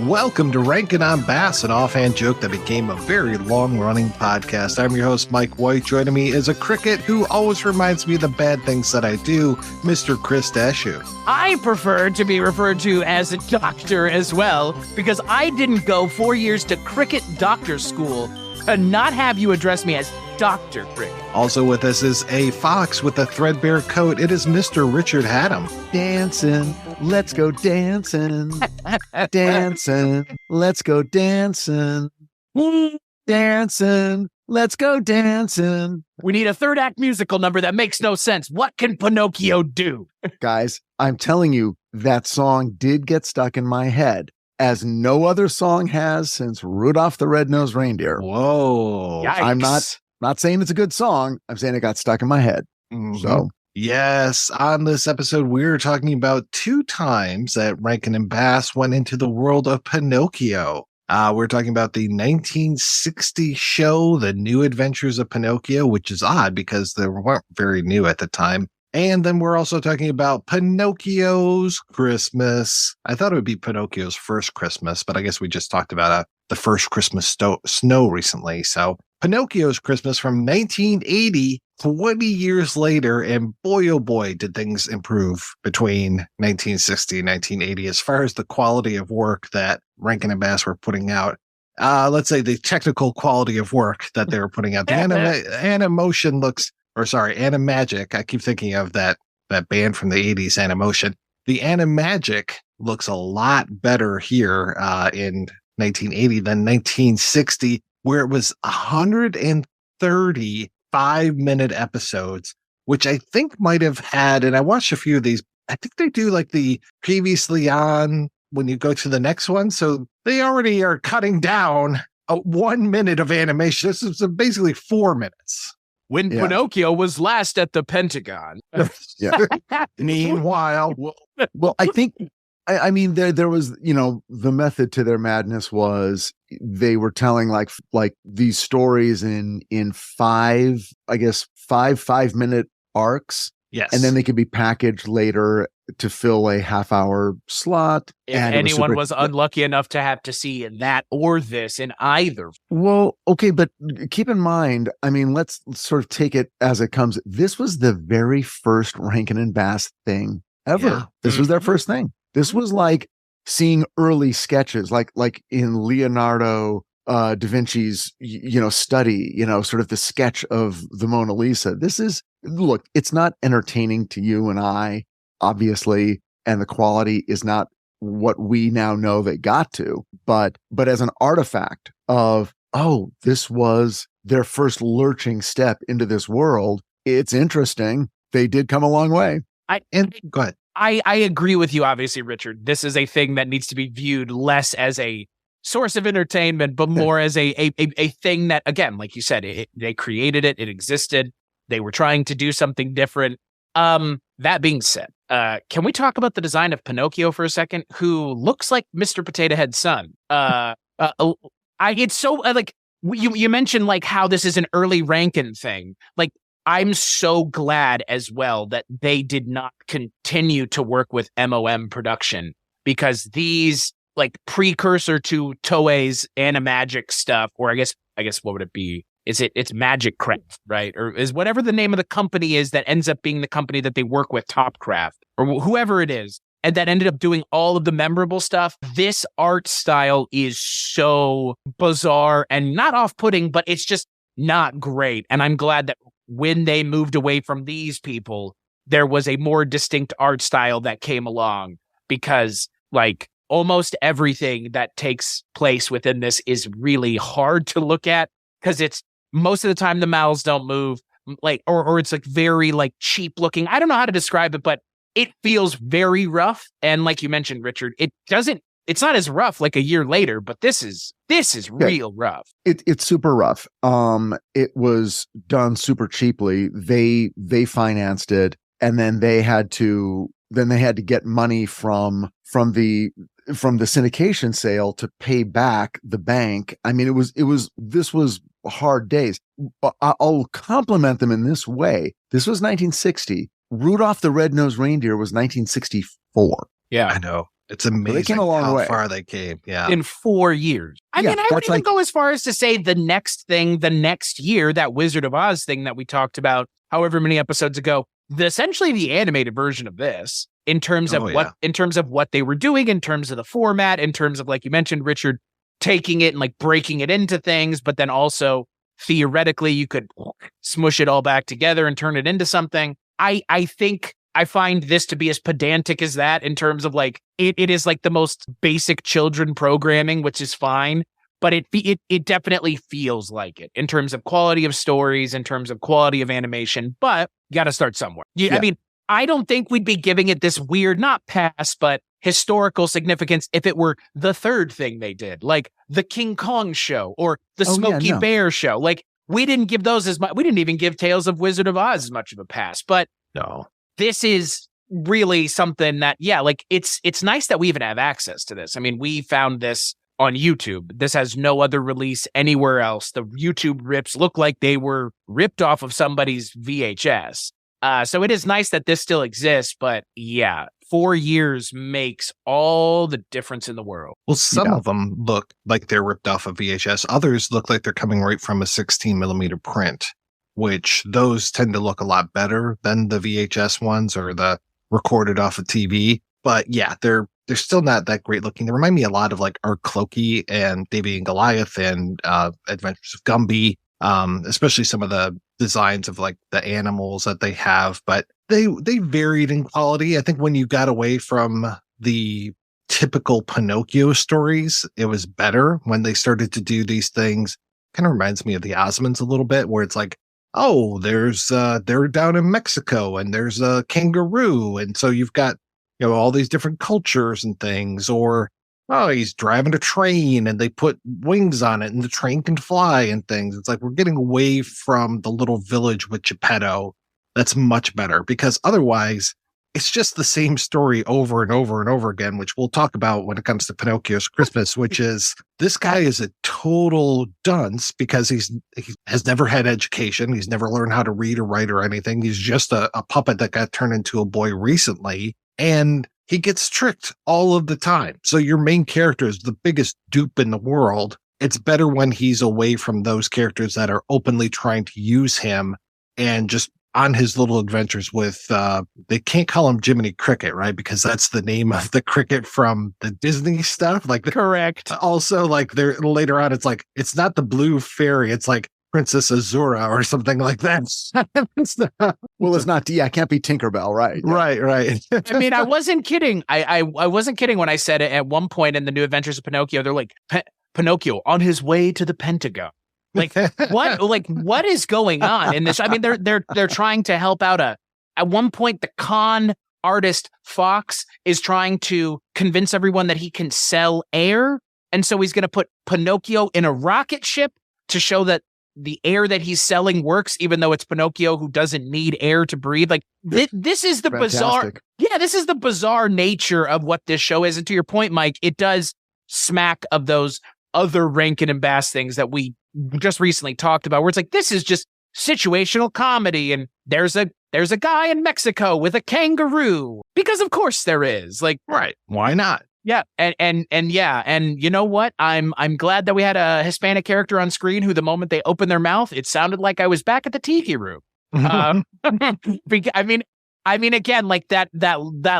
Welcome to Rankin' on Bass, an offhand joke that became a very long-running podcast. I'm your host, Mike White. Joining me is a cricket who always reminds me of the bad things that I do, Mr. Chris Dashew. I prefer to be referred to as a doctor as well, because I didn't go 4 years to cricket doctor school and not have you address me as Dr. Cricket. Also with us is a fox with a threadbare coat. It is Mr. Richard Haddam. Dancing, let's go dancing. Dancing, let's go dancing. Dancing, let's go dancing. We need a third act musical number that makes no sense. What can Pinocchio do? Guys, I'm telling you, that song did get stuck in my head, as no other song has since Rudolph the Red-Nosed Reindeer. Whoa. Yikes. I'm not saying it's a good song. I'm saying it got stuck in my head. So Yes, on this episode, we're talking about 2 times that Rankin and Bass went into the world of Pinocchio. We're talking about the 1960 show, The New Adventures of Pinocchio, which is odd because they weren't very new at the time. And then we're also talking about Pinocchio's Christmas. I thought it would be Pinocchio's first Christmas, but I guess we just talked about the first Christmas snow recently. So Pinocchio's Christmas from 1980, 20 years later, and boy, oh boy, did things improve between 1960 and 1980 as far as the quality of work that Rankin and Bass were putting out. Let's say the technical quality of work that they were putting out. The Animagic. I keep thinking of that band from the 80s, Animotion. The Animagic looks a lot better here in 1980 than 1960, where it was 130 5-minute episodes, which I think might have had, and I watched a few of these, I think they do like the previously on when you go to the next one. So they already are cutting down 1 minute of animation. This is basically 4 minutes. When Pinocchio was last at the Pentagon. Meanwhile, well, I think, I mean, there was, the method to their madness was they were telling like these stories in 5-minute arcs. Yes. And then they could be packaged later to fill a half-hour slot. If anyone was unlucky enough to have to see that or this in either. Well, okay, but keep in mind, I mean, let's sort of take it as it comes. This was the very first Rankin and Bass thing ever. Yeah. This was their first thing. This was like seeing early sketches, like in Leonardo da Vinci's, study, sort of the sketch of the Mona Lisa. Look, it's not entertaining to you and I, obviously, and the quality is not what we now know they got to, but as an artifact of, this was their first lurching step into this world, it's interesting. They did come a long way. Go ahead. I agree with you, obviously, Richard. This is a thing that needs to be viewed less as a source of entertainment, but more as a thing that, again, like you said, they created it, it existed. They were trying to do something different. That being said, can we talk about the design of Pinocchio for a second, who looks like Mr. Potato Head's son? It's so like you mentioned like how this is an early Rankin thing. Like, I'm so glad as well that they did not continue to work with MOM production, because these like precursor to Toei's Animagic stuff, or I guess what would it be? It's Magic Craft, right? Or is whatever the name of the company is that ends up being the company that they work with, Topcraft, or whoever it is, and that ended up doing all of the memorable stuff. This art style is so bizarre and not off-putting, but it's just not great. And I'm glad that when they moved away from these people, there was a more distinct art style that came along, because like almost everything that takes place within this is really hard to look at, because it's most of the time the mouths don't move, like, or it's like very like cheap looking. I don't know how to describe it, but it feels very rough. And like you mentioned, Richard, it's not as rough like a year later, but this is real rough. It's super rough. It was done super cheaply. They financed it, and then they had to get money from the syndication sale to pay back the bank. I mean, this was hard days. I'll compliment them in this way. This was 1960. Rudolph the Red-Nosed Reindeer was 1964. Yeah, I know. It's amazing came a long how way. far they came. Yeah. In 4 years. I mean, I would even go as far as to say the next year, that Wizard of Oz thing that we talked about however many episodes ago, essentially the animated version of this in terms of what they were doing, in terms of the format, in terms of, like you mentioned, Richard, taking it and like breaking it into things, but then also theoretically you could smush it all back together and turn it into something. I think I find this to be as pedantic as that in terms of like, it is like the most basic children programming, which is fine, but it definitely feels like it in terms of quality of stories, in terms of quality of animation, but you got to start somewhere. I mean, I don't think we'd be giving it this weird, not pass, but historical significance if it were the third thing they did, like the King Kong show or the Smokey Bear show. Like, we didn't give those as much. We didn't even give Tales of Wizard of Oz as much of a pass, but no. This is really something that, like it's nice that we even have access to this. I mean, we found this on YouTube. This has no other release anywhere else. The YouTube rips look like they were ripped off of somebody's VHS. So it is nice that this still exists, but 4 years makes all the difference in the world. Well, some of them look like they're ripped off of VHS. Others look like they're coming right from a 16 millimeter print, which those tend to look a lot better than the VHS ones or the recorded off of TV. But yeah, they're still not that great looking. They remind me a lot of like Art Clokey and Davy and Goliath and Adventures of Gumby, especially some of the designs of like the animals that they have. But they varied in quality. I think when you got away from the typical Pinocchio stories, it was better when they started to do these things. Kind of reminds me of the Osmonds a little bit, where it's like, oh, they're down in Mexico and there's a kangaroo. And so you've got, all these different cultures and things, or, oh, he's driving a train and they put wings on it and the train can fly and things. It's like, we're getting away from the little village with Geppetto. That's much better, because otherwise it's just the same story over and over and over again, which we'll talk about when it comes to Pinocchio's Christmas, which is this guy is a total dunce because he has never had education. He's never learned how to read or write or anything. He's just a puppet that got turned into a boy recently, and he gets tricked all of the time. So your main character is the biggest dupe in the world. It's better when he's away from those characters that are openly trying to use him and just on his little adventures with, they can't call him Jiminy Cricket, right? Because that's the name of the cricket from the Disney stuff. Like, correct. Also, like, there later on, it's like, it's not the blue fairy, it's like Princess Azura or something like that. Well, it's not, it can't be Tinkerbell, right? Right. I mean, I wasn't kidding. I wasn't kidding when I said it at one point in the New Adventures of Pinocchio. They're like, Pinocchio on his way to the Pentagon. Like, what? Like, what is going on in this? I mean, they're trying to help out at one point, the con artist Fox is trying to convince everyone that he can sell air. And so he's going to put Pinocchio in a rocket ship to show that the air that he's selling works, even though it's Pinocchio who doesn't need air to breathe. Like, this is the bizarre. Yeah, this is the bizarre nature of what this show is. And to your point, Mike, it does smack of those other Rankin and Bass things that we just recently talked about, where it's like, this is just situational comedy, and there's a guy in Mexico with a kangaroo, because of course there is. Like, right, why not? Yeah, and you know what? I'm glad that we had a Hispanic character on screen who, the moment they opened their mouth, it sounded like I was back at the tiki room. I mean, again, like that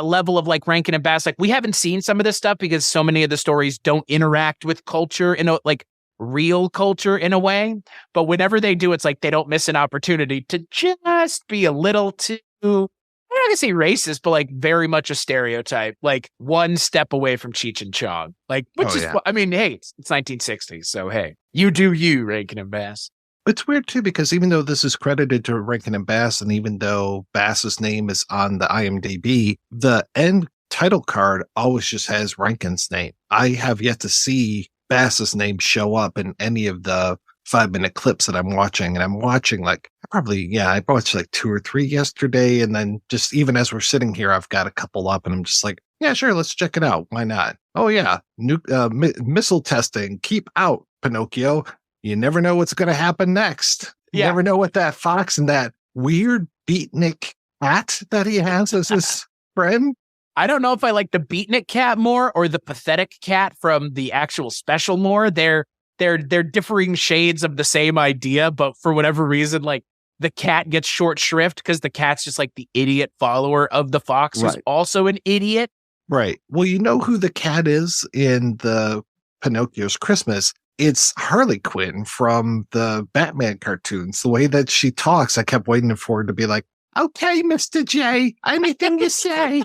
level of like Rankin and Bass, like, we haven't seen some of this stuff because so many of the stories don't interact with culture in a like real culture in a way. But whenever they do, it's like they don't miss an opportunity to just be a little too, I'm not gonna say racist, but like very much a stereotype, like one step away from Cheech and Chong. Like, which I mean, hey, it's 1960s, so hey, you do you, Rankin and Bass. It's weird too, because even though this is credited to Rankin and Bass, and even though Bass's name is on the IMDb, the end title card always just has Rankin's name. I have yet to see Bass's name show up in any of the 5-minute clips that I'm watching. And I'm watching like, I watched like 2 or 3 yesterday. And then just even as we're sitting here, I've got a couple up and I'm just like, yeah, sure, let's check it out. Why not? Oh yeah, missile testing. Keep out, Pinocchio. You never know what's going to happen next. You never know what that fox and that weird beatnik cat that he has as his friend. I don't know if I like the beatnik cat more or the pathetic cat from the actual special more. They're differing shades of the same idea, but for whatever reason, like the cat gets short shrift because the cat's just like the idiot follower of the fox, who's also an idiot. Right. Well, you know who the cat is in the Pinocchio's Christmas? It's Harley Quinn from the Batman cartoons. The way that she talks, I kept waiting for her to be like, "Okay, Mr. J, anything you say."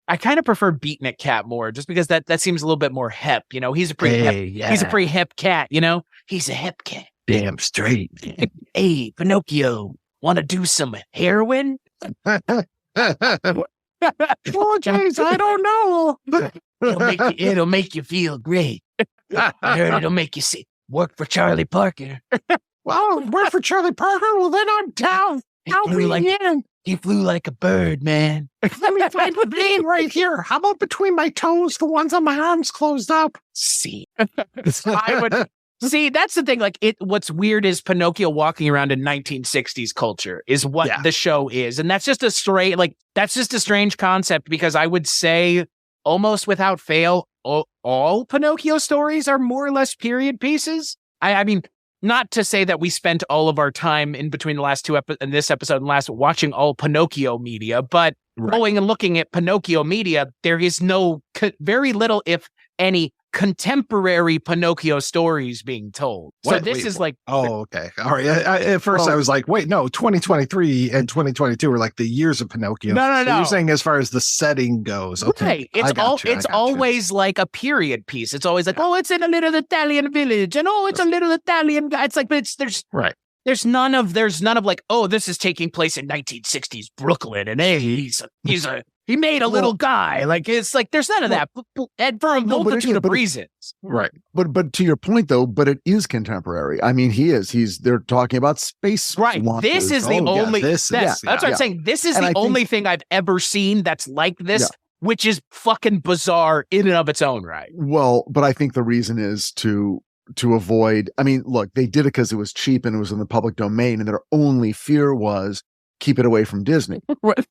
I kind of prefer Beatnik Cat more, just because that seems a little bit more hip. You know, he's a pretty hip cat. You know, he's a hip cat. Damn straight. Hey, Pinocchio, want to do some heroin? Oh, geez, I don't know. It'll make you feel great. I heard it'll make you work for Charlie Parker. Well, work for Charlie Parker? Well, then I'm down. I'll be in. He flew like a bird, man. Let me find the vein right here. How about between my toes, the ones on my arms closed up? See, I would. See, that's the thing. Like, what's weird is Pinocchio walking around in 1960s culture is what the show is. And that's just a strange concept, because I would say almost without fail, all Pinocchio stories are more or less period pieces. I mean, not to say that we spent all of our time in between the last this episode and last watching all Pinocchio media, but going and looking at Pinocchio media, there is very little, if any, contemporary Pinocchio stories being told. So this is like... Oh, okay. All right. At first I was like, wait, no, 2023 and 2022 are like the years of Pinocchio. No. You're saying as far as the setting goes. Okay. Right. It's always like a period piece. It's always like, oh, it's in a little Italian village, and oh, it's a little Italian guy. It's like, but there's none of like, oh, this is taking place in 1960s Brooklyn, and hey, he made a little guy. Like, it's like, there's none of that. And for a multitude of reasons. Right. But to your point, though, but it is contemporary. I mean, they're talking about space. Right. launches. This is the only, that's what I'm saying. This is the only thing I've ever seen that's like this, which is fucking bizarre in and of its own right. Well, but I think the reason is to avoid, I mean, look, they did it because it was cheap and it was in the public domain, and their only fear was keep it away from Disney.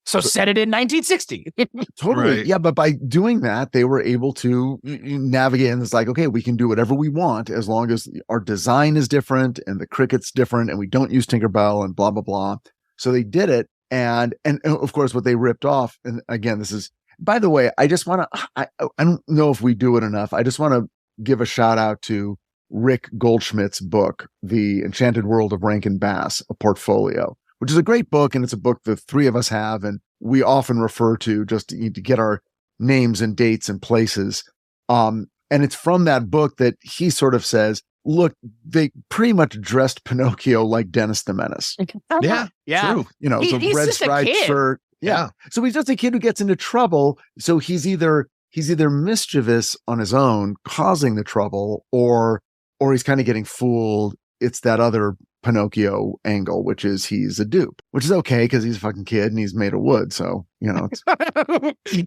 So set it in 1960. Totally. Right. Yeah, but by doing that, they were able to navigate, and it's like, okay, we can do whatever we want as long as our design is different and the cricket's different and we don't use Tinkerbell and blah, blah, blah. So they did it. And of course, what they ripped off, and again, this is, by the way, I just want to, I don't know if we do it enough. I just want to give a shout out to Rick Goldschmidt's book, The Enchanted World of Rankin Bass, a Portfolio, which is a great book. And it's a book the three of us have, and we often refer to just to get our names and dates and places. And it's from that book that he sort of says, look, they pretty much dressed Pinocchio like Dennis the Menace. Yeah. True. You know, the red striped shirt. Yeah. So he's just a kid who gets into trouble. So he's either mischievous on his own, causing the trouble, or he's kind of getting fooled. It's that other Pinocchio angle, which is he's a dupe, which is okay because he's a fucking kid and he's made of wood. So, you know, it's,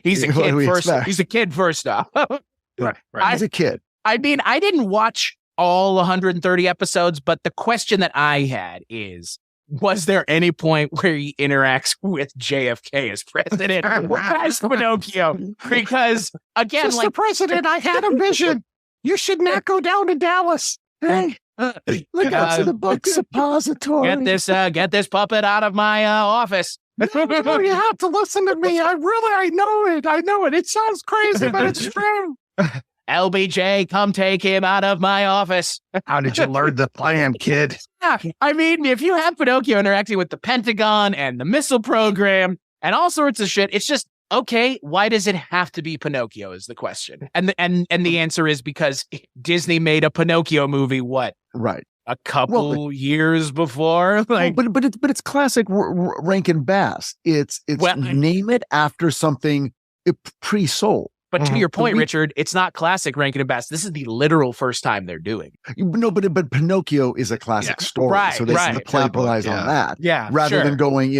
he's a kid first. He's a kid first off. Right. He's a kid. I mean, I didn't watch all 130 episodes, but the question that I had is, was there any point where he interacts with JFK as president as Pinocchio? Because again, Mr. President, I had a vision. You should not go down to Dallas. Hey, look out to the book suppository. Get this puppet out of my office. No, you have to listen to me. I know it. It sounds crazy, but it's true. LBJ, come take him out of my office. How did you learn the plan, kid? I mean, if you have Pinocchio interacting with the Pentagon and the missile program and all sorts of shit, it's just, okay, why does it have to be Pinocchio is the question. And the answer is because Disney made a Pinocchio movie, what? Right. A couple years before? Like, but it's classic Rankin Bass. It's name it after something pre-sold. But to your point, Richard, it's not classic Rankin and Bass. This is the literal first time they're doing. No, but Pinocchio is a classic story, right, so they capitalize on that, rather than going,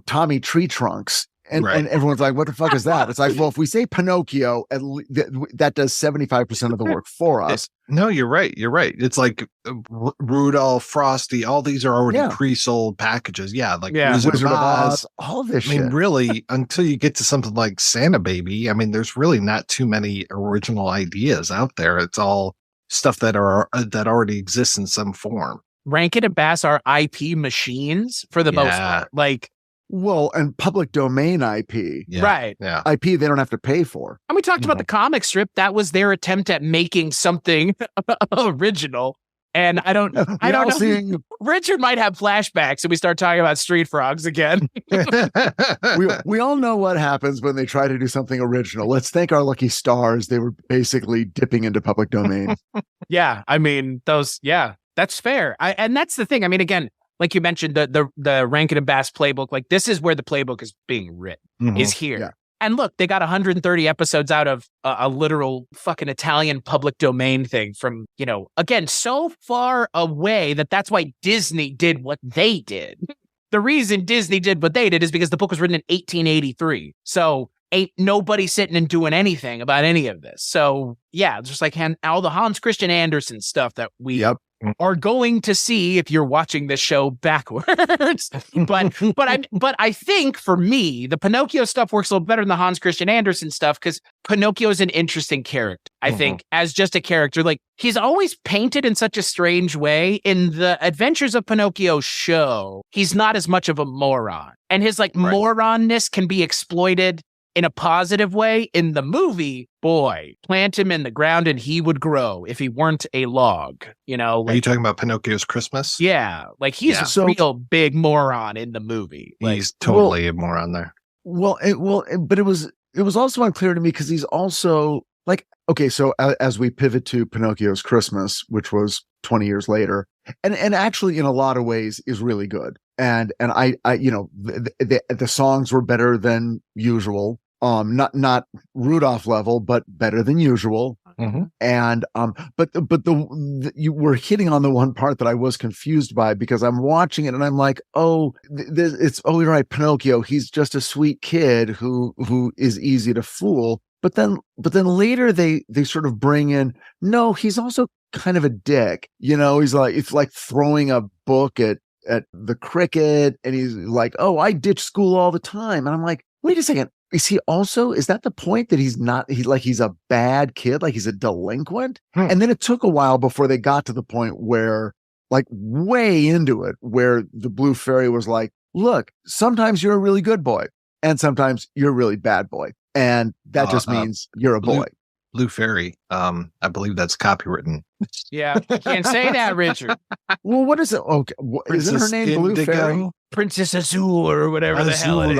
Tommy Tree Trunks And everyone's like, what the fuck is that? It's like, well, if we say Pinocchio, that does 75% of the work for us. No, you're right. You're right. It's like Rudolph, Frosty, all these are already pre-sold packages. Yeah, like Wizard of Oz, all this shit. I mean, really, until you get to something like Santa Baby, I mean, there's really not too many original ideas out there. It's all stuff that already exists in some form. Rankin and Bass are IP machines for the most part. Like, well, and public domain IP. Yeah. Right. Yeah. IP they don't have to pay for. And we talked about the comic strip. That was their attempt at making something original. And I don't know. Richard might have flashbacks and we start talking about Street Frogs again. we all know what happens when they try to do something original. Let's thank our lucky stars. They were basically dipping into public domain. Yeah. I mean, that's fair. And that's the thing. I mean, again, like you mentioned, the Rankin and Bass playbook, like this is where the playbook is being written, is here. Yeah. And look, they got 130 episodes out of a literal fucking Italian public domain thing from, again, so far away that's why Disney did what they did. The reason Disney did what they did is because the book was written in 1883. So ain't nobody sitting and doing anything about any of this. So yeah, it's just like all the Hans Christian Andersen stuff that we are going to see if you're watching this show backwards. but I think for me, the Pinocchio stuff works a little better than the Hans Christian Andersen stuff because Pinocchio is an interesting character. I think as just a character, like he's always painted in such a strange way. In the Adventures of Pinocchio show, he's not as much of a moron, and his moronness can be exploited in a positive way. In the movie, boy, plant him in the ground and he would grow if he weren't a log, Are you talking about Pinocchio's Christmas? Yeah, like he's a real big moron in the movie. He's totally a moron there. But it was also unclear to me because he's also like, okay, so as we pivot to Pinocchio's Christmas, which was 20 years later, and actually in a lot of ways is really good. And I the songs were better than usual. Not Rudolph level, but better than usual. And but you were hitting on the one part that I was confused by because I'm watching it and I'm like, you're right, Pinocchio. He's just a sweet kid who is easy to fool. But then later they sort of bring in, no, he's also kind of a dick. He's like, it's like throwing a book at the cricket, and he's like, oh, I ditch school all the time. And I'm like, wait a second. Is that the point that he's a bad kid, like he's a delinquent? And then it took a while before they got to the point where, like way into it, where the Blue Fairy was like, look, sometimes you're a really good boy and sometimes you're a really bad boy. And that just means you're a boy. Blue Fairy. I believe that's copywritten. Yeah, can't say that, Richard. Well, what is it? Okay, isn't her name Blue Fairy? Princess Azul or whatever the hell it is.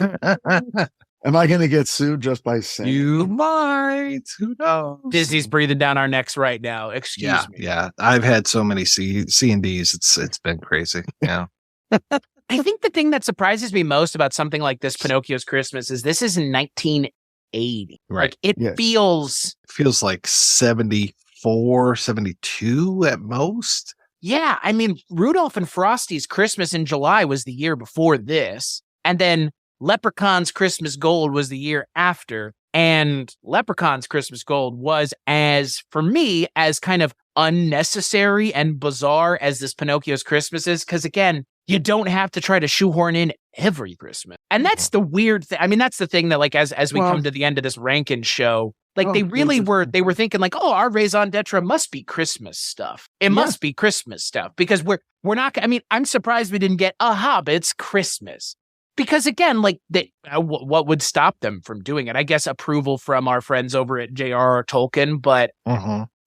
Yeah. Am I going to get sued just by saying? You might. Who knows? Disney's breathing down our necks right now. Excuse me. Yeah. I've had so many C&Ds. It's been crazy. Yeah. I think the thing that surprises me most about something like this, Pinocchio's Christmas, is this is in 1980. Right. Like it feels like 74, 72 at most. Yeah. I mean, Rudolph and Frosty's Christmas in July was the year before this. And then Leprechaun's Christmas Gold was the year after. And Leprechaun's Christmas Gold was, for me, as kind of unnecessary and bizarre as this Pinocchio's Christmas is. Because again, you don't have to try to shoehorn in every Christmas. And that's the weird thing. I mean, that's the thing that, like, as we come to the end of this Rankin show, like they were thinking like, oh, our raison d'etre must be Christmas stuff. It must be Christmas stuff because we're not, I mean, I'm surprised we didn't get a Hobbit's Christmas. Because again, like what would stop them from doing it? I guess approval from our friends over at J.R.R. Tolkien. But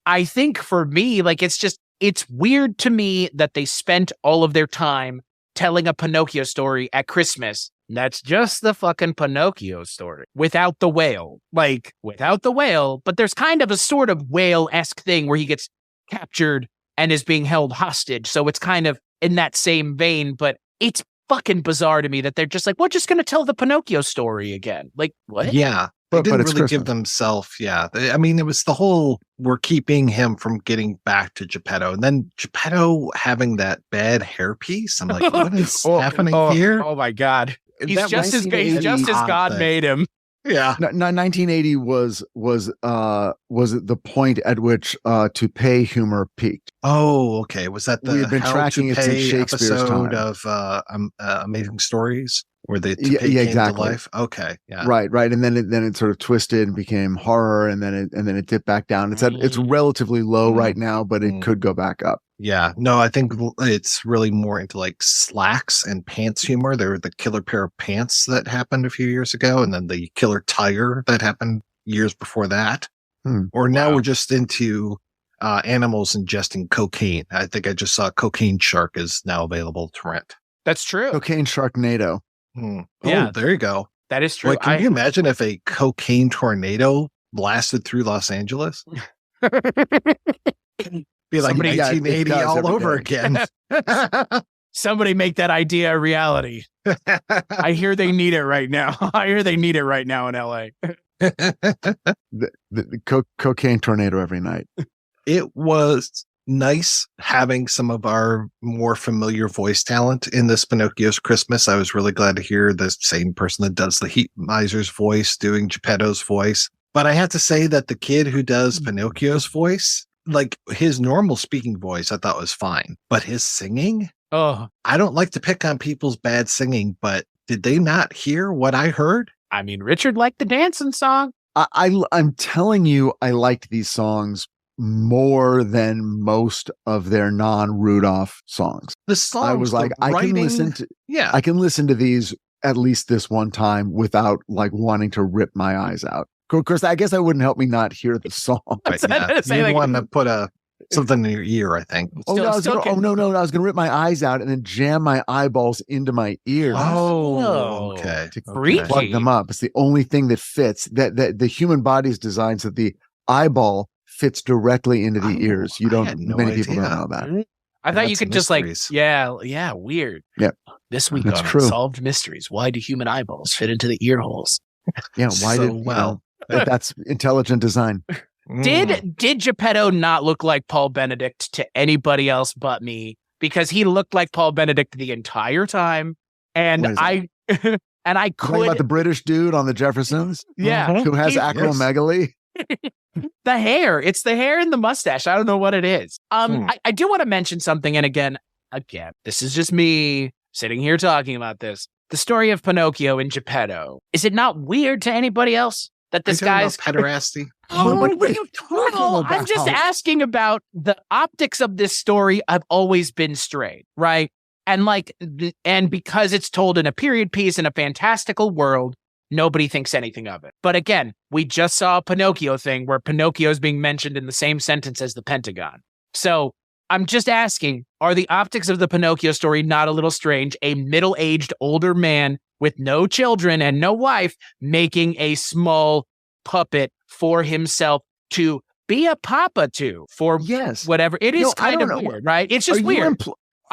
I think for me, like, it's weird to me that they spent all of their time telling a Pinocchio story at Christmas. That's just the fucking Pinocchio story without the whale. Like, without the whale, but there's kind of a sort of whale-esque thing where he gets captured and is being held hostage. So it's kind of in that same vein, but it's fucking bizarre to me that they're just like, we're just going to tell the Pinocchio story again. Like, what? Yeah. They didn't really give themselves, I mean, it was the whole, we're keeping him from getting back to Geppetto. And then Geppetto having that bad hairpiece. I'm like, what is happening here? Oh my God. He's That just as 1980 God thing. made him. Yeah. 1980 was the point at which to pay humor peaked. Oh, okay. Was that the We had been How tracking to it since Pay Shakespeare's episode time. of Amazing Stories, where the to Yeah, pay came exactly. to life? Okay, yeah. Right, and then it sort of twisted and became horror, and then it dipped back down. It's relatively low right now, but it could go back up. Yeah, no, I think it's really more into like slacks and pants humor. There were the killer pair of pants that happened a few years ago, and then the killer tire that happened years before that. Or now we're just into animals ingesting cocaine. I think I just saw Cocaine Shark is now available to rent. That's true. Cocaine Sharknado. Yeah. Oh, there you go. That is true. Like, can you imagine if a cocaine tornado blasted through Los Angeles? Be like Somebody- 1980 it does all every over day. again. Somebody make that idea a reality. I hear they need it right now. I hear they need it right now in LA. The cocaine tornado every night. It was nice having some of our more familiar voice talent in this Pinocchio's Christmas. I was really glad to hear the same person that does the Heat Miser's voice doing Geppetto's voice. But I have to say that the kid who does Pinocchio's voice, like his normal speaking voice, I thought was fine. But his singing, Oh, I don't like to pick on people's bad singing, but did they not hear what I heard? I mean, Richard liked the dancing song. I'm telling you, I liked these songs more than most of their non-Rudolph songs. The song, I was like, I can listen to these at least this one time without like wanting to rip my eyes out. Of course, I guess that wouldn't help me not hear the song. Right, I was gonna say, you like- want to put something in your ear, I think. I was gonna rip my eyes out and then jam my eyeballs into my ears. Oh, okay. To Freaky. plug them up. It's the only thing that fits. That the human body is designed so that the eyeball fits directly into the ears. You I don't. had no Many people idea. don't know that. I thought you That's could just like, mysteries. yeah, weird. Yeah. This week That's on true. Unsolved Mysteries, why do human eyeballs fit into the ear holes? Yeah. Why So did that's intelligent design. Did Geppetto not look like Paul Benedict to anybody else but me? Because he looked like Paul Benedict the entire time, and What is I and I Talking about could, the British dude on the Jeffersons yeah, who has He- acromegaly? the hair. It's the hair and the mustache. I don't know what it is. I do want to mention something, and again, this is just me sitting here talking about this. The story of Pinocchio and Geppetto. Is it not weird to anybody else that this guy's pederasty? What are you talking about? I'm just asking about the optics of this story. I've always been straight, right? And and because it's told in a period piece in a fantastical world, nobody thinks anything of it. But again, we just saw a Pinocchio thing where Pinocchio is being mentioned in the same sentence as the Pentagon. So I'm just asking, are the optics of the Pinocchio story not a little strange? A middle-aged older man with no children and no wife making a small puppet for himself to be a papa to for Yes. whatever. It is I kind don't of know. weird, right? It's just Are you weird.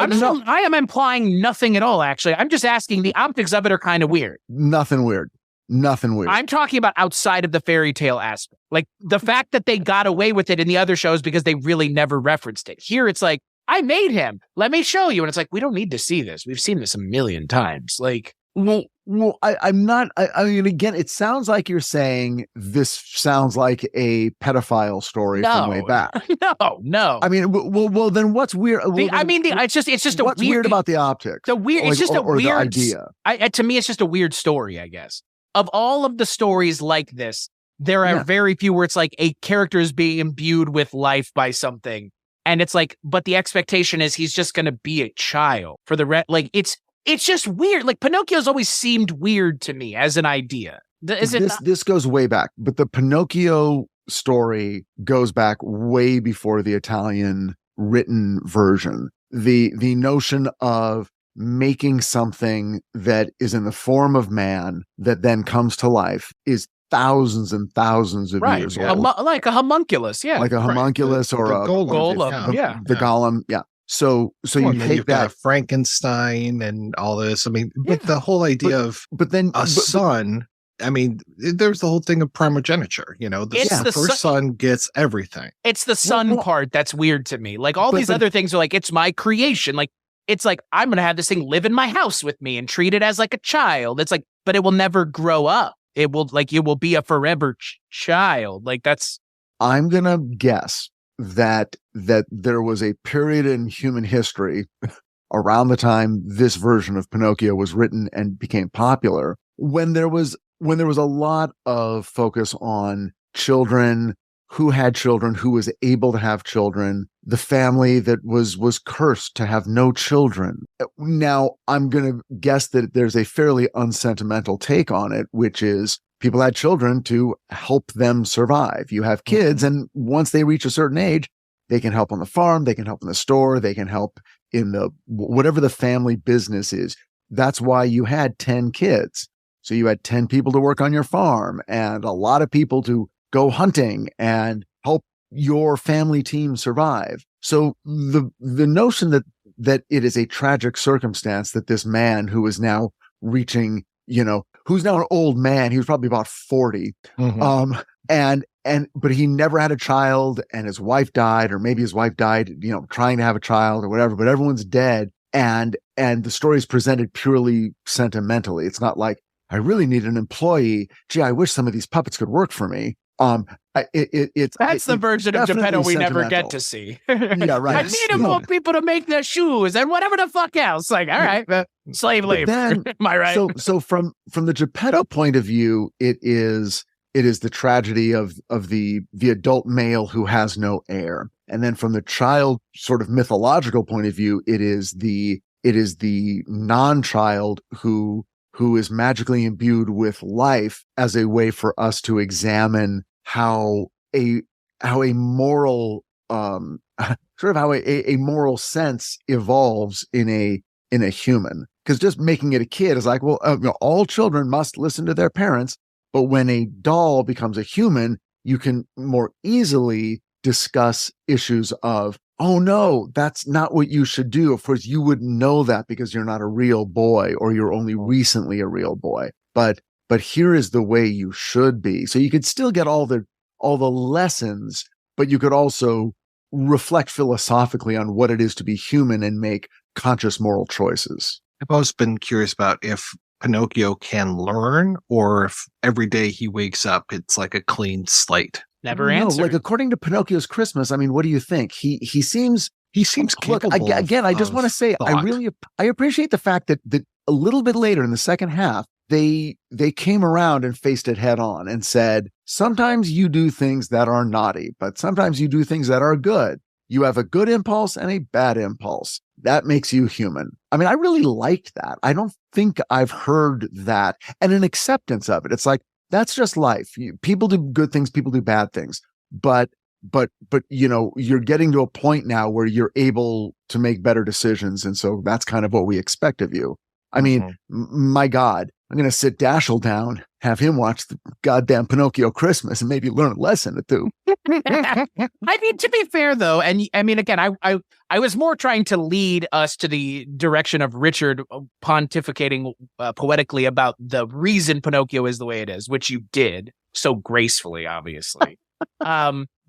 No, I am implying nothing at all, actually. I'm just asking the optics of it are kind of weird. nothing weird. Nothing weird. I'm talking about outside of the fairy tale aspect. Like the fact that they got away with it in the other shows because they really never referenced it. Here it's like, I made him. Let me show you. And it's like, we don't need to see this. We've seen this a million times. Like, I'm not. I mean, again, it sounds like you're saying this sounds like a pedophile story from way back. No. I mean, well, then what's weird? It's just a what's weird, weird about the optics? it's just a or weird the idea. To me, it's just a weird story, I guess. Of all of the stories like this, there are very few where it's like a character is being imbued with life by something. And it's like, but the expectation is he's just going to be a child for the rest. Like, it's just weird. Like, Pinocchio's always seemed weird to me as an idea. This goes way back, but the Pinocchio story goes back way before the Italian written version. The notion of making something that is in the form of man that then comes to life is thousands and thousands of years old. Like a homunculus, yeah. Like a homunculus or a golem, yeah. The golem, yeah. So you take that Frankenstein and all this. I mean, but the whole idea of son. I mean, there's the whole thing of primogeniture. You know, the first son gets everything. It's the son part that's weird to me. Like all these other things are like, it's my creation. Like it's like, I'm going to have this thing live in my house with me and treat it as like a child. It's like, but it will never grow up. It will be a forever child. Like that's. I'm going to guess that there was a period in human history around the time this version of Pinocchio was written and became popular, when there was a lot of focus on children, who had children, who was able to have children, the family that was cursed to have no children. Now, I'm going to guess that there's a fairly unsentimental take on it, which is people had children to help them survive. You have kids, and once they reach a certain age, they can help on the farm, they can help in the store, they can help in the whatever the family business is. That's why you had 10 kids. So you had 10 people to work on your farm and a lot of people to go hunting and help your family team survive. So the notion that it is a tragic circumstance that this man who is now reaching, who's now an old man, he was probably about 40, but he never had a child and his wife died, or maybe his wife died, trying to have a child or whatever, but everyone's dead. And the story is presented purely sentimentally. It's not like, I really need an employee. Gee, I wish some of these puppets could work for me. That's the version of Geppetto we never get to see. Yeah, right. I need more people to make their shoes and whatever the fuck else. Like, all right, slave labor. Am I right? So from the Geppetto point of view, it is the tragedy of the adult male who has no heir. And then from the child sort of mythological point of view, it is the non-child who is magically imbued with life as a way for us to examine how a moral how a moral sense evolves in a human. Because just making it a kid is like, well, all children must listen to their parents. But when a doll becomes a human, you can more easily discuss issues of, oh no, that's not what you should do. Of course, you wouldn't know that because you're not a real boy, or you're only recently a real boy. But here is the way you should be. So you could still get all the lessons, but you could also reflect philosophically on what it is to be human and make conscious moral choices. I've always been curious about if Pinocchio can learn, or if every day he wakes up, it's like a clean slate. Never answered. Like according to Pinocchio's Christmas, I mean, what do you think? He seems capable. Look, again, I just want to say, I appreciate the fact that a little bit later in the second half, they came around and faced it head on and said, sometimes you do things that are naughty, but sometimes you do things that are good. You have a good impulse and a bad impulse. That makes you human. I mean, I really liked that. I don't think I've heard that, and an acceptance of it. It's like, that's just life. People do good things, people do bad things, but you're getting to a point now where you're able to make better decisions, and so that's kind of what we expect of you. I mean, my God, I'm going to sit Dashiell down, have him watch the goddamn Pinocchio Christmas, and maybe learn a lesson or two. I mean, to be fair, though, and I mean, again, I was more trying to lead us to the direction of Richard pontificating poetically about the reason Pinocchio is the way it is, which you did so gracefully, obviously.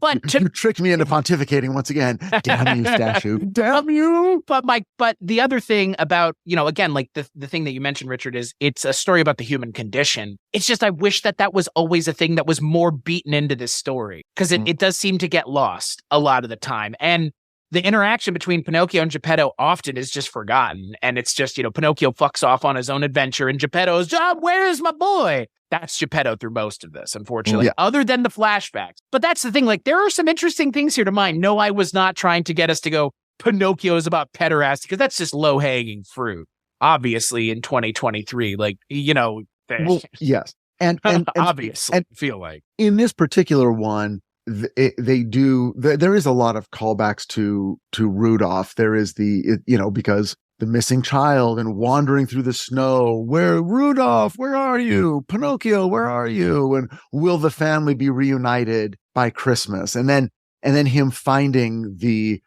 But you tricked me into pontificating once again. Damn you, Stashu. Damn you. But the other thing about, again, like the thing that you mentioned, Richard, is it's a story about the human condition. It's just, I wish that was always a thing that was more beaten into this story, because it does seem to get lost a lot of the time. And the interaction between Pinocchio and Geppetto often is just forgotten. And it's just, Pinocchio fucks off on his own adventure and Geppetto's, where's my boy? That's Geppetto through most of this, unfortunately, other than the flashbacks. But that's the thing. Like, there are some interesting things here to mind. No, I was not trying to get us to go, Pinocchio is about pederasty, because that's just low-hanging fruit, obviously, in 2023. Like, Well, yes. And obviously, and feel like. In this particular one, they do, there is a lot of callbacks to Rudolph. There is because the missing child and wandering through the snow. Rudolph, where are you? Pinocchio, where are you? And will the family be reunited by Christmas? And then him finding the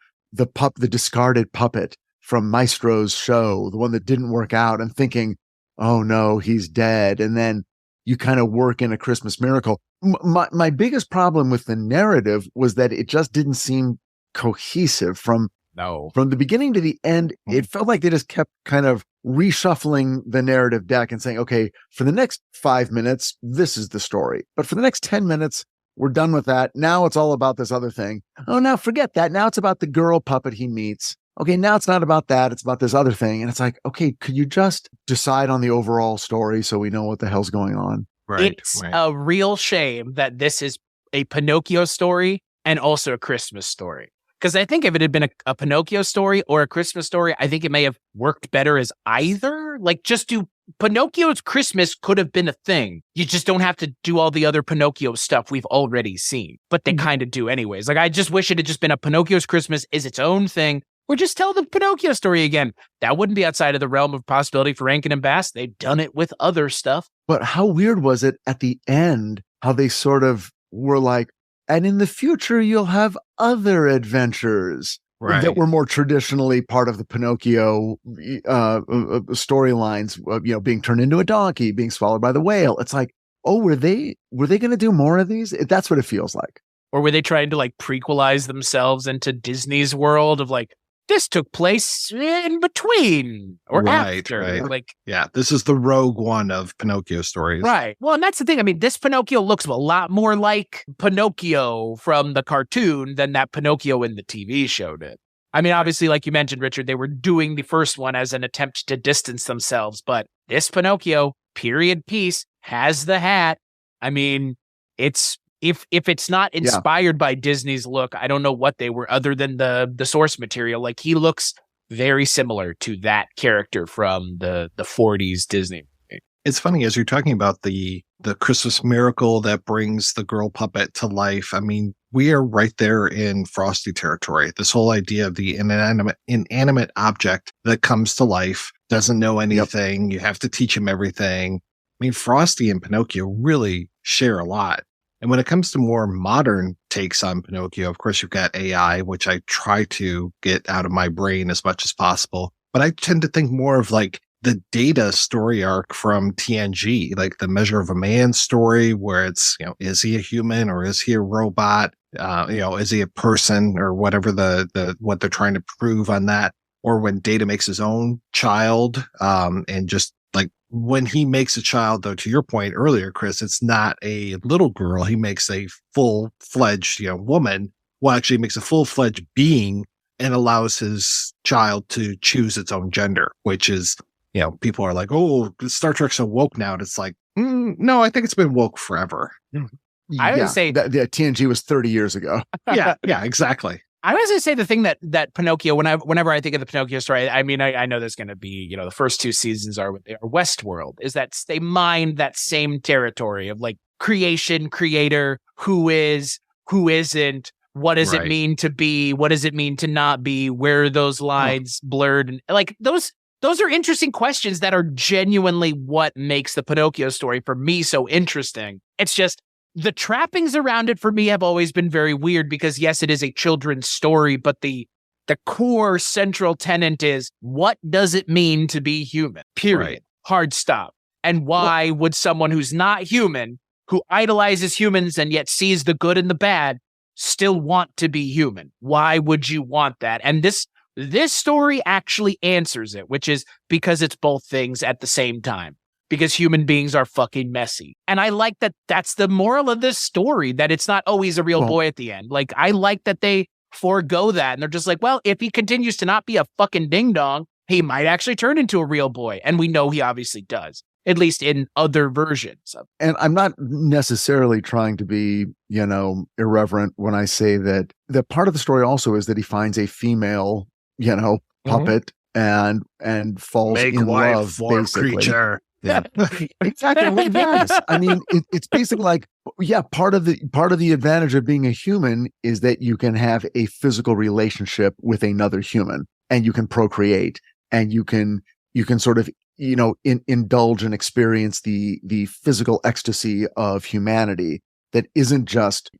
discarded puppet from Maestro's show, the one that didn't work out, and thinking, oh no, he's dead. And then you kind of work in a Christmas miracle. My biggest problem with the narrative was that it just didn't seem cohesive from No. From the beginning to the end, it felt like they just kept kind of reshuffling the narrative deck and saying, okay, for the next 5 minutes, this is the story. But for the next 10 minutes, we're done with that. Now it's all about this other thing. Oh, now forget that. Now it's about the girl puppet he meets. Okay, now it's not about that. It's about this other thing. And it's like, okay, could you just decide on the overall story so we know what the hell's going on? Right. It's a real shame that this is a Pinocchio story and also a Christmas story. Because I think if it had been a Pinocchio story or a Christmas story, I think it may have worked better as either. Like, just do Pinocchio's Christmas could have been a thing. You just don't have to do all the other Pinocchio stuff we've already seen. But they kind of do anyways. Like, I just wish it had just been a Pinocchio's Christmas is its own thing. Or just tell the Pinocchio story again. That wouldn't be outside of the realm of possibility for Rankin and Bass. They've done it with other stuff. But how weird was it at the end, how they sort of were like, and in the future, you'll have other adventures that were more traditionally part of the Pinocchio storylines, being turned into a donkey, being swallowed by the whale. It's like, oh, were they going to do more of these? That's what it feels like. Or were they trying to like prequelize themselves into Disney's world of like, this took place in between or after. Right. Like, yeah, this is the Rogue One of Pinocchio stories. Right. Well, and that's the thing. I mean, this Pinocchio looks a lot more like Pinocchio from the cartoon than that Pinocchio in the TV show did. I mean, obviously, like you mentioned, Richard, they were doing the first one as an attempt to distance themselves. But this Pinocchio, period piece, has the hat. I mean, it's if it's not inspired by Disney's look, I don't know what they were other than the source material. Like, he looks very similar to that character from the 40s Disney. It's funny, as you're talking about the Christmas miracle that brings the girl puppet to life. I mean, we are right there in Frosty territory. This whole idea of the inanimate object that comes to life, doesn't know anything. You have to teach him everything. I mean, Frosty and Pinocchio really share a lot. And when it comes to more modern takes on Pinocchio, of course, you've got AI, which I try to get out of my brain as much as possible. But I tend to think more of like the Data story arc from TNG, like the Measure of a Man story, where it's, is he a human or is he a robot? Is he a person or whatever what they're trying to prove on that? Or when Data makes his own child, and just like when he makes a child, though, to your point earlier, Chris, it's not a little girl. He makes a full-fledged, woman. Well, actually, he makes a full-fledged being and allows his child to choose its own gender, which is, people are like, oh, Star Trek's so woke now. And it's like, no, I think it's been woke forever. I would say that TNG was 30 years ago. yeah, exactly. I was going to say the thing that Pinocchio, whenever I think of the Pinocchio story, I mean, I know there's going to be, the first two seasons are what they are. Westworld is that they mine that same territory of like creation, creator, who is, who isn't, what does it mean to be, what does it mean to not be, where are those lines blurred, and like those are interesting questions that are genuinely what makes the Pinocchio story for me so interesting. It's just, the trappings around it for me have always been very weird because, yes, it is a children's story, but the core central tenet is, what does it mean to be human? Period. Right. Hard stop. And why would someone who's not human, who idolizes humans and yet sees the good and the bad, still want to be human? Why would you want that? And this story actually answers it, which is because it's both things at the same time. Because human beings are fucking messy. And I like that that's the moral of this story, that it's not, oh, he's a real boy at the end. Like, I like that they forego that. And they're just like, well, if he continues to not be a fucking ding-dong, he might actually turn into a real boy. And we know he obviously does, at least in other versions of it. And I'm not necessarily trying to be, irreverent when I say that part of the story also is that he finds a female, puppet and falls in love, basically. Creature. Yeah, exactly. Yes. I mean, it's basically like, part of the advantage of being a human is that you can have a physical relationship with another human, and you can procreate, and you can sort of, indulge and experience the physical ecstasy of humanity that isn't just,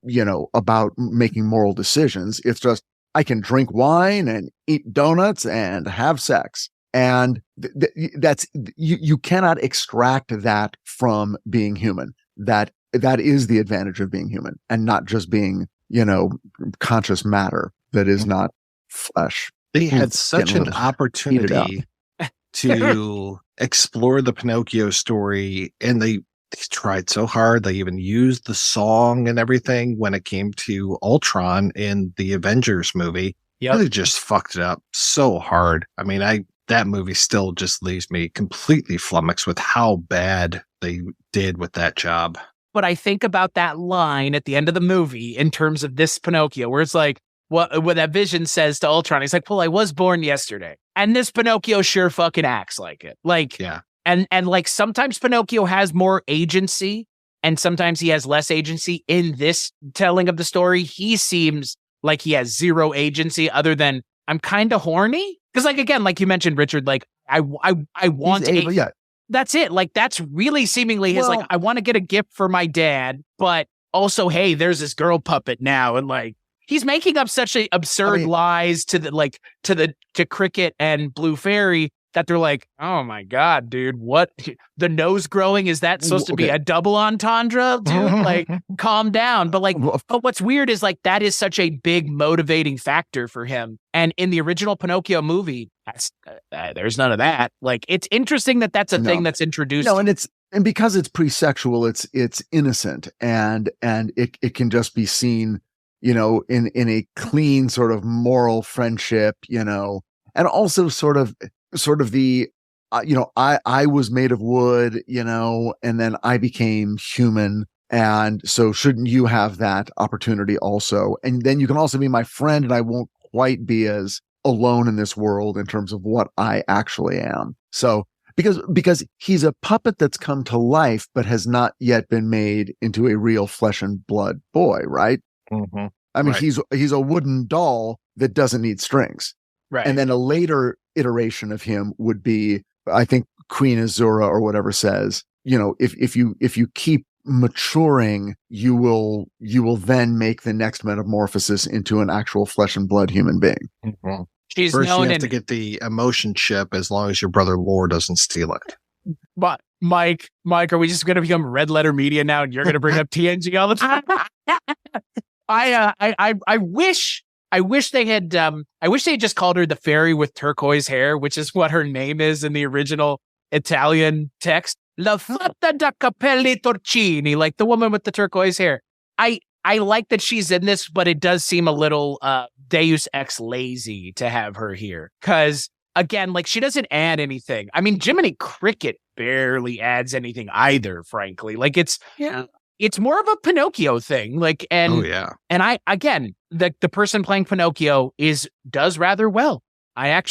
about making moral decisions. It's just, I can drink wine and eat donuts and have sex. And that's you cannot extract that from being human. That is the advantage of being human, and not just being, conscious matter that is not flesh. They had such getting a an little opportunity to explore the Pinocchio story, and they tried so hard. They even used the song and everything when it came to Ultron in the Avengers movie. Yep. And they just fucked it up so hard. I mean, that movie still just leaves me completely flummoxed with how bad they did with that job. But I think about that line at the end of the movie in terms of this Pinocchio, where it's like, what that Vision says to Ultron, he's like, well, I was born yesterday. And this Pinocchio sure fucking acts like it. Like, yeah. And like sometimes Pinocchio has more agency and sometimes he has less agency. In this telling of the story, he seems like he has zero agency other than I'm kind of horny. Because like, again, like you mentioned, Richard, like I want that's it. Like that's really seemingly his, like, I want to get a gift for my dad, but also, hey, there's this girl puppet now. And like, he's making up such absurd lies to Cricket and Blue Fairy that they're like, oh my God, dude, what? The nose growing, is that supposed to be a double entendre, dude? Like, calm down. But like, but what's weird is like, that is such a big motivating factor for him. And in the original Pinocchio movie, there's none of that. Like, it's interesting that that's a thing that's introduced. No, and because it's pre-sexual, it's innocent and it can just be seen, you know, in a clean sort of moral friendship, you know, and also sort of the, you know, I was made of wood, you know, and then I became human. And so shouldn't you have that opportunity also? And then you can also be my friend and I won't quite be as alone in this world in terms of what I actually am. So because he's a puppet that's come to life, but has not yet been made into a real flesh and blood boy, right? Mm-hmm. I mean, he's a wooden doll that doesn't need strings. Right. And then a later iteration of him would be, I think Queen Azura or whatever says, you know, if you keep maturing, you will then make the next metamorphosis into an actual flesh and blood human being. Mm-hmm. She's First, known you have to get the emotion chip as long as your brother Lore doesn't steal it. But Mike, are we just going to become Red Letter Media now, and you're going to bring up TNG all the time? I wish they had just called her the fairy with turquoise hair, which is what her name is in the original Italian text. La fata da capelli torcini, like the woman with the turquoise hair. I like that she's in this, but it does seem a little Deus Ex lazy to have her here. Because, again, like, she doesn't add anything. I mean, Jiminy Cricket barely adds anything either, frankly. Like, it's more of a Pinocchio thing. Like, and I, again, the person playing Pinocchio does rather well. I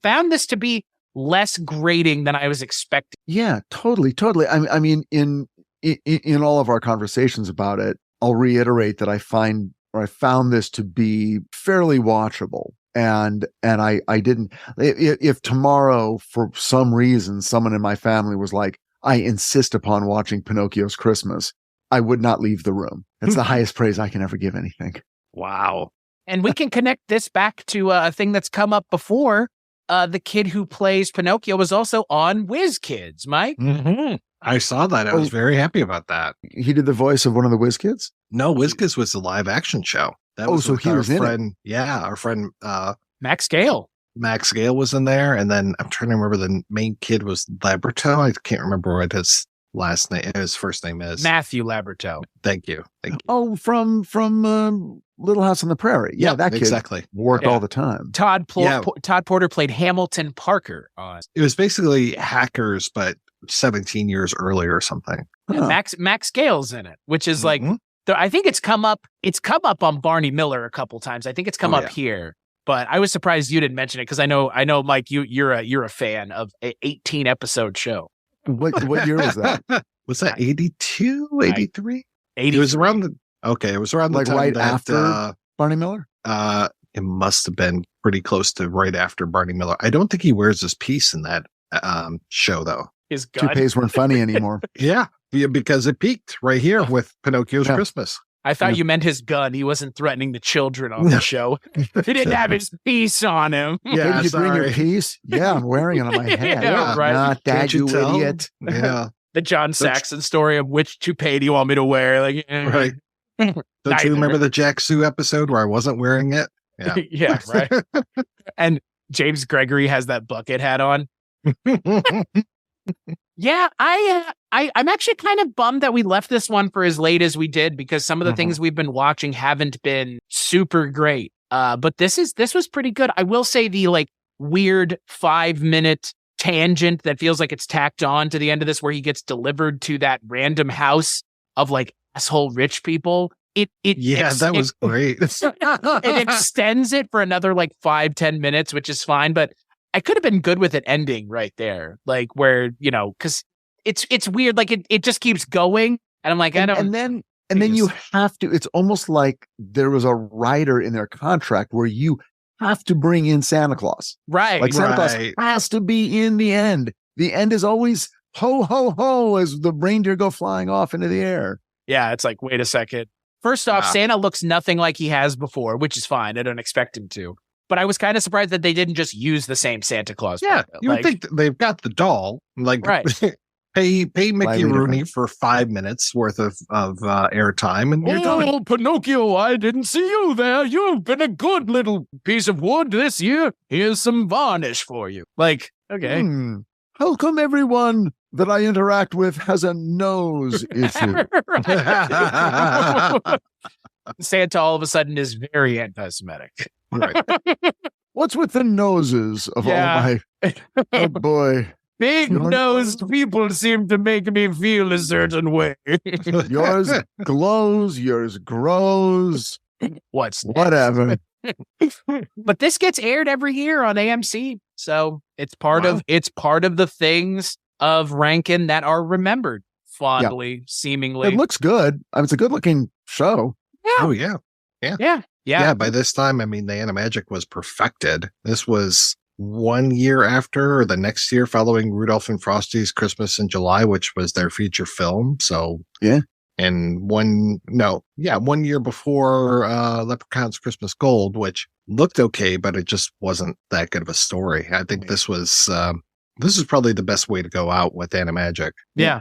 found this to be less grating than I was expecting. Yeah, totally. I mean, in all of our conversations about it, I'll reiterate that I found this to be fairly watchable. And I didn't, if tomorrow for some reason someone in my family was like, I insist upon watching Pinocchio's Christmas, I would not leave the room. That's the highest praise I can ever give anything. Wow. And we can connect this back to a thing that's come up before. The kid who plays Pinocchio was also on Whiz Kids, Mike. Mm-hmm. I saw that. I was very happy about that. He did the voice of one of the Whiz Kids? No, Whiz Kids was a live action show. That was so he was in it. Yeah, our friend Max Gale. Max Gale was in there, and then I'm trying to remember the main kid was Laberto. I can't remember what his first name is. Matthew Laberto. Thank you. Oh, from Little House on the Prairie. Yeah, that kid exactly worked all the time. Todd Porter played Hamilton Parker on. It was basically Hackers, but 17 years earlier or something. Huh. Max Gale's in it, which is like, I think it's come up on Barney Miller a couple times. I think it's come up here, but I was surprised you didn't mention it because I know, Mike, you're a fan of an 18 episode show. What year was that? Was that 82, 83? It was around the like time right that, after Barney Miller? It must have been pretty close to right after Barney Miller. I don't think he wears his piece in that show, though. His gun. Toupees weren't funny anymore. Yeah, because it peaked right here with Pinocchio's Christmas. I thought you meant his gun. He wasn't threatening the children on the show. He didn't have his piece on him. Yeah, did you bring your piece? Yeah, I'm wearing it on my head. Yeah, right. Not that, you tell? idiot. Yeah. The John Saxon story of which toupee do you want me to wear? Like, right. Don't you remember the Jack Sue episode where I wasn't wearing it? Yeah. Yeah, right. And James Gregory has that bucket hat on. Yeah, I'm actually kind of bummed that we left this one for as late as we did, because some of the things we've been watching haven't been super great. But this was pretty good. I will say the like weird 5-minute tangent that feels like it's tacked on to the end of this, where he gets delivered to that random house of like asshole rich people. That was great. It extends it for another like 5-10 minutes, which is fine, but I could have been good with it ending right there, like where, you know, because it's weird, like it just keeps going, and I'm like, I don't. And then you have to. It's almost like there was a rider in their contract where you have to bring in Santa Claus, right? Like Santa Claus has to be in the end. The end is always ho ho ho as the reindeer go flying off into the air. Yeah, it's like, wait a second. First off, Santa looks nothing like he has before, which is fine. I don't expect him to. But I was kind of surprised that they didn't just use the same Santa Claus. Yeah, you would think they've got the doll. Like, right. pay Mickey Rooney for 5 minutes worth of airtime, and you're done. Oh, Pinocchio, I didn't see you there. You've been a good little piece of wood this year. Here's some varnish for you. Like, okay. How come everyone that I interact with has a nose issue? Santa all of a sudden is very anti-Semitic. Right. What's with the noses of all my... Oh, boy. Big-nosed people seem to make me feel a certain way. Yours glows, yours grows. Whatever. But this gets aired every year on AMC, so it's part of the things of Rankin that are remembered fondly, seemingly. It looks good. I mean, it's a good-looking show. Yeah. Oh yeah. Yeah. By this time, I mean, the Animagic was perfected. This was 1 year after, or the next year following Rudolph and Frosty's Christmas in July, which was their feature film. So yeah. And 1 year before Leprechaun's Christmas Gold, which looked okay, but it just wasn't that good of a story. I think this is probably the best way to go out with Animagic. Yeah,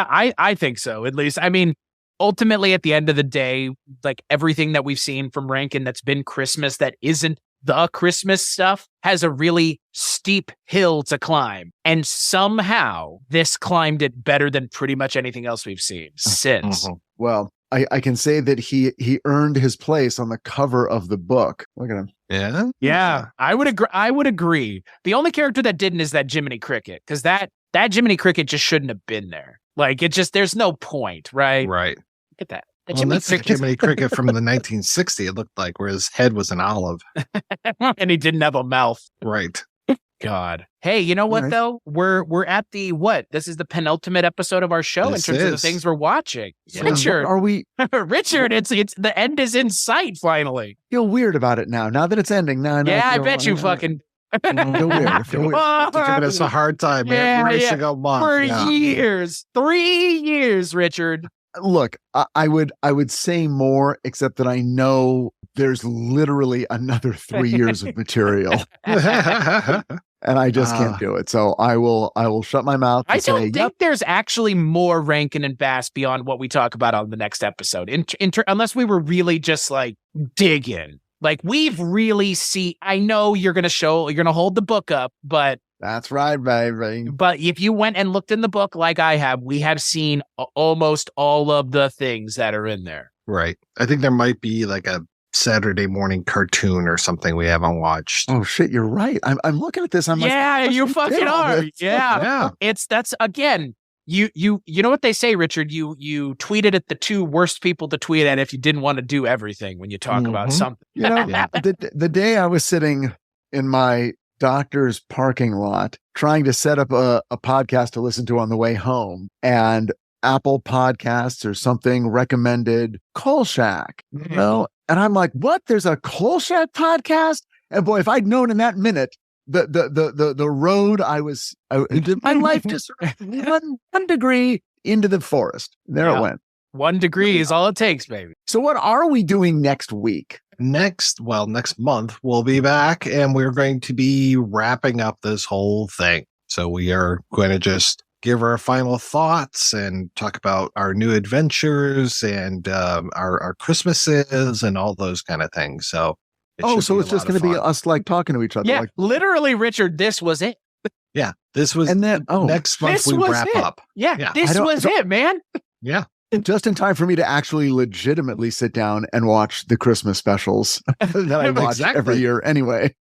I think so. At least, I mean, ultimately, at the end of the day, like everything that we've seen from Rankin that's been Christmas that isn't the Christmas stuff has a really steep hill to climb. And somehow this climbed it better than pretty much anything else we've seen since. Well, I can say that he earned his place on the cover of the book. Look at him. Yeah. Yeah, I would agree. The only character that didn't is that Jiminy Cricket, because that Jiminy Cricket just shouldn't have been there. Like, it just, there's no point, right? Right. Look at that. That's the Jiminy Cricket from the 1960s. It looked like, where his head was an olive. And he didn't have a mouth. Right. God. Hey, you know what, though? We're at the, this is the penultimate episode of our show in terms of the things we're watching. Yeah. Richard. Are we? Richard, it's the end is in sight, finally. Feel weird about it now that it's ending. Now I bet you fucking... Feel weird. Giving us a hard time every single month. For years. 3 years, Richard. Look, I would say more, except that I know there's literally another 3 years of material, and I just can't do it. So I will shut my mouth. I don't think there's actually more Rankin and Bass beyond what we talk about on the next episode, unless we were really just like digging. Like, we've really I know you're going to hold the book up, but that's right, baby. But if you went and looked in the book like I have, we have seen almost all of the things that are in there. Right. I think there might be like a Saturday morning cartoon or something we haven't watched. Oh shit, you're right. I'm looking at this. I'm like, yeah, you fucking are. Yeah. That's again. You know what they say, Richard? You tweeted at the two worst people to tweet at if you didn't want to do everything when you talk about something. You know, the day I was sitting in my doctor's parking lot trying to set up a podcast to listen to on the way home, and Apple Podcasts or something recommended Kolchak, you know, and I'm like, what? There's a Kolchak podcast? And boy, if I'd known in that minute the road I did my life just one degree into the forest. There it went. 1 degree is all it takes, baby. So what are we doing next week? Next month, we'll be back and we're going to be wrapping up this whole thing. So we are going to just give our final thoughts and talk about our new adventures and our Christmases and all those kind of things. So Oh, so it's just going to be us like talking to each other. Yeah, like, literally, Richard, this was it. Yeah, this was, and then next month we wrap up. Yeah, this was it, man. Yeah. Just in time for me to actually legitimately sit down and watch the Christmas specials that I watch every year anyway.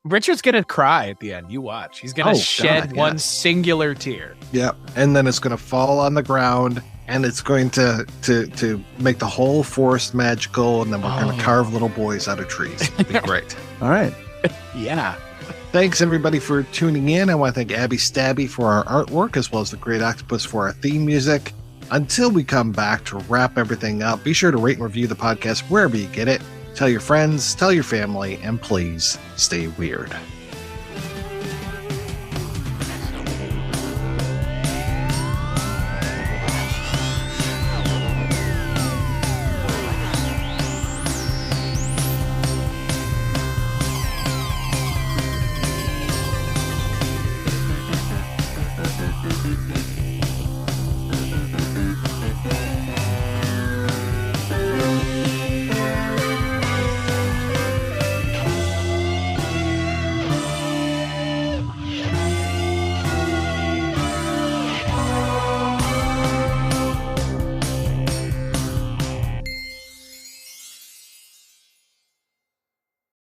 Richard's going to cry at the end. You watch. He's going to shed one singular tear. Yeah. And then it's going to fall on the ground and it's going to make the whole forest magical. And then we're going to carve little boys out of trees. It'll be great. All right. Yeah. Thanks, everybody, for tuning in. I want to thank Abby Stabby for our artwork, as well as the Great Octopus for our theme music. Until we come back to wrap everything up, be sure to rate and review the podcast wherever you get it. Tell your friends, tell your family, and please stay weird.